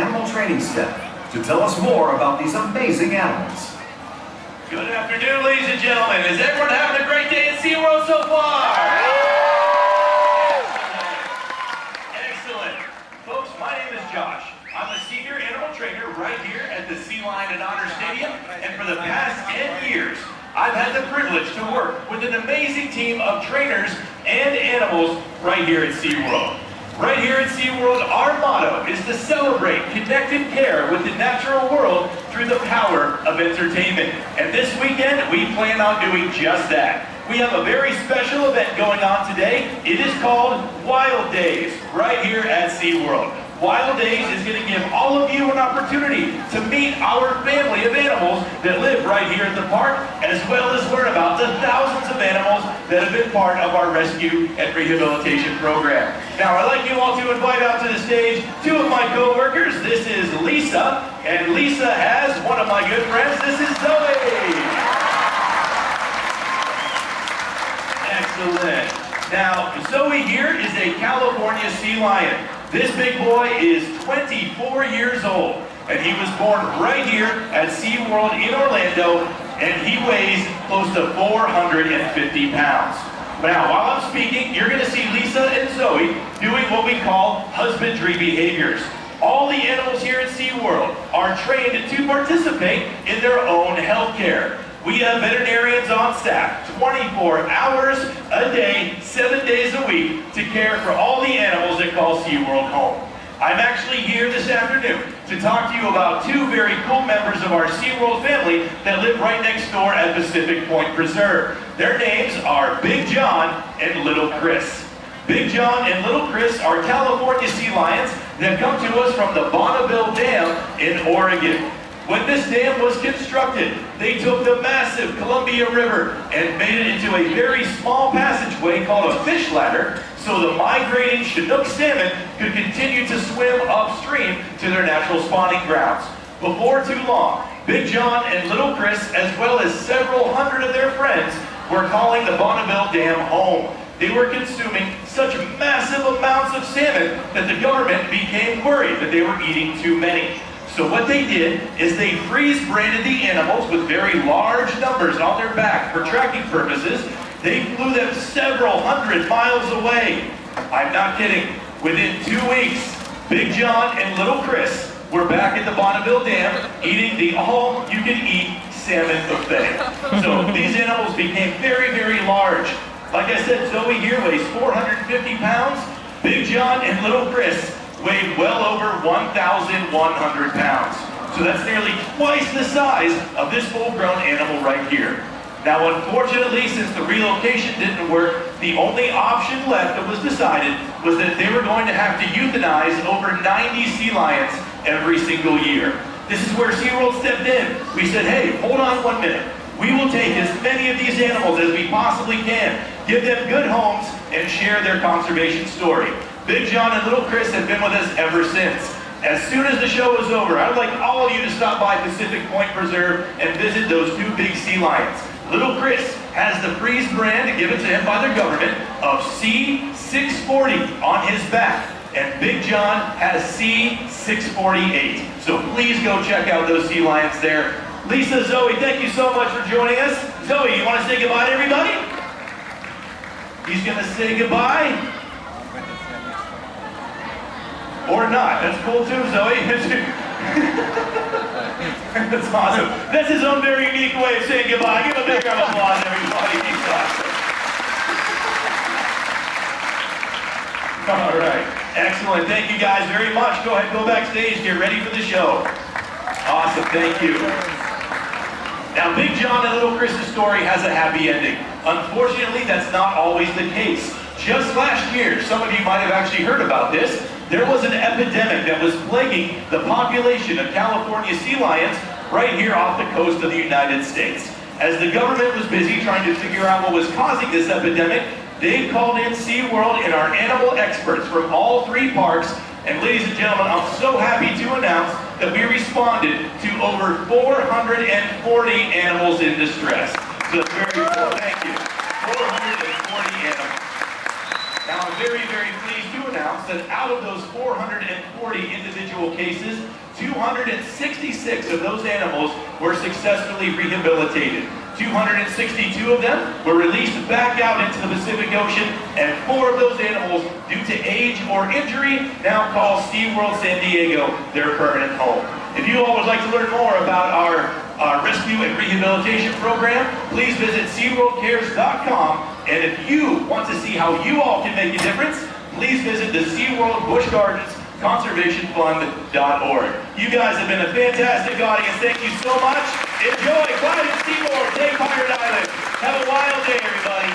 animal training staff to tell us more about these amazing animals. Good afternoon, ladies and gentlemen. Is everyone having a great day at SeaWorld so far? Excellent. Folks, my name is Josh. I'm a senior animal trainer right here at the Sea Lion and Otter Stadium, and for the past 10 years, I've had the privilege to work with an amazing team of trainers and animals right here at SeaWorld. Right here at SeaWorld, our motto is to celebrate connected care with the natural world through the power of entertainment. And this weekend, we plan on doing just that. We have a very special event going on today. It is called Wild Days, right here at SeaWorld. Wild Days is going to give all of you an opportunity to meet our family of animals that live right here at the park, as well as learn about the thousands of animals that have been part of our rescue and rehabilitation program. Now, I'd like you all to invite out to the stage two of my co-workers. This is Lisa, and Lisa has one of my good friends. This is Zoe. Excellent. Now, Zoe here is a California sea lion. This big boy is 24 years old, and he was born right here at SeaWorld in Orlando, and he weighs close to 450 pounds. Now, while I'm speaking, you're going to see Lisa and Zoe doing what we call husbandry behaviors. All the animals here at SeaWorld are trained to participate in their own health care. We have veterinarians on staff 24 hours a day, 7 days a week to care for all the animals that call SeaWorld home. I'm actually here this afternoon to talk to you about two very cool members of our SeaWorld family that live right next door at Pacific Point Preserve. Their names are Big John and Little Chris. Big John and Little Chris are California sea lions that come to us from the Bonneville Dam in Oregon. When this dam was constructed, they took the massive Columbia River and made it into a very small passageway called a fish ladder so the migrating Chinook salmon could continue to swim upstream to their natural spawning grounds. Before too long, Big John and Little Chris, as well as several hundred of their friends, were calling the Bonneville Dam home. They were consuming such massive amounts of salmon that the government became worried that they were eating too many. So what they did is they freeze-branded the animals with very large numbers on their back for tracking purposes. They flew them several hundred miles away. I'm not kidding. Within 2 weeks, Big John and Little Chris were back at the Bonneville Dam eating the all-you-can-eat salmon buffet. So these animals became very, very large. Like I said, Zoe here weighs 450 pounds. Big John and Little Chris weighed well over 1,100 pounds. So that's nearly twice the size of this full-grown animal right here. Now, unfortunately, since the relocation didn't work, the only option left that was decided was that they were going to have to euthanize over 90 sea lions every single year. This is where SeaWorld stepped in. We said, hey, hold on 1 minute. We will take as many of these animals as we possibly can, give them good homes, and share their conservation story. Big John and Little Chris have been with us ever since. As soon as the show is over, I would like all of you to stop by Pacific Point Preserve and visit those two big sea lions. Little Chris has the freeze brand, given to him by the government, of C640 on his back. And Big John has C648. So please go check out those sea lions there. Lisa, Zoe, thank you so much for joining us. Zoe, you want to say goodbye to everybody? He's going to say goodbye. Or not. That's cool too, Zoe. That's awesome. That's his own very unique way of saying goodbye. Give a big round of applause, everybody. He's awesome. All right. Excellent. Thank you guys very much. Go ahead, go backstage. Get ready for the show. Awesome. Thank you. Now, Big John and Little Chris's story has a happy ending. Unfortunately, that's not always the case. Just last year, some of you might have actually heard about this, there was an epidemic that was plaguing the population of California sea lions right here off the coast of the United States. As the government was busy trying to figure out what was causing this epidemic, they called in SeaWorld and our animal experts from all three parks. And ladies and gentlemen, I'm so happy to announce that we responded to over 440 animals in distress. So very cool. Thank you. 440 animals. Now, I'm very, very pleased to announce that out of those 440 individual cases, 266 of those animals were successfully rehabilitated. 262 of them were released back out into the Pacific Ocean, and 4 of those animals, due to age or injury, now call SeaWorld San Diego their permanent home. If you all would like to learn more about our rescue and rehabilitation program, please visit SeaWorldCares.com. And if you want to see how you all can make a difference, please visit the SeaWorld Busch Gardens ConservationFund.org. You guys have been a fantastic audience. Thank you so much. Enjoy Clyde and Seymour, Day Pirate Island. Have a wild day, everybody.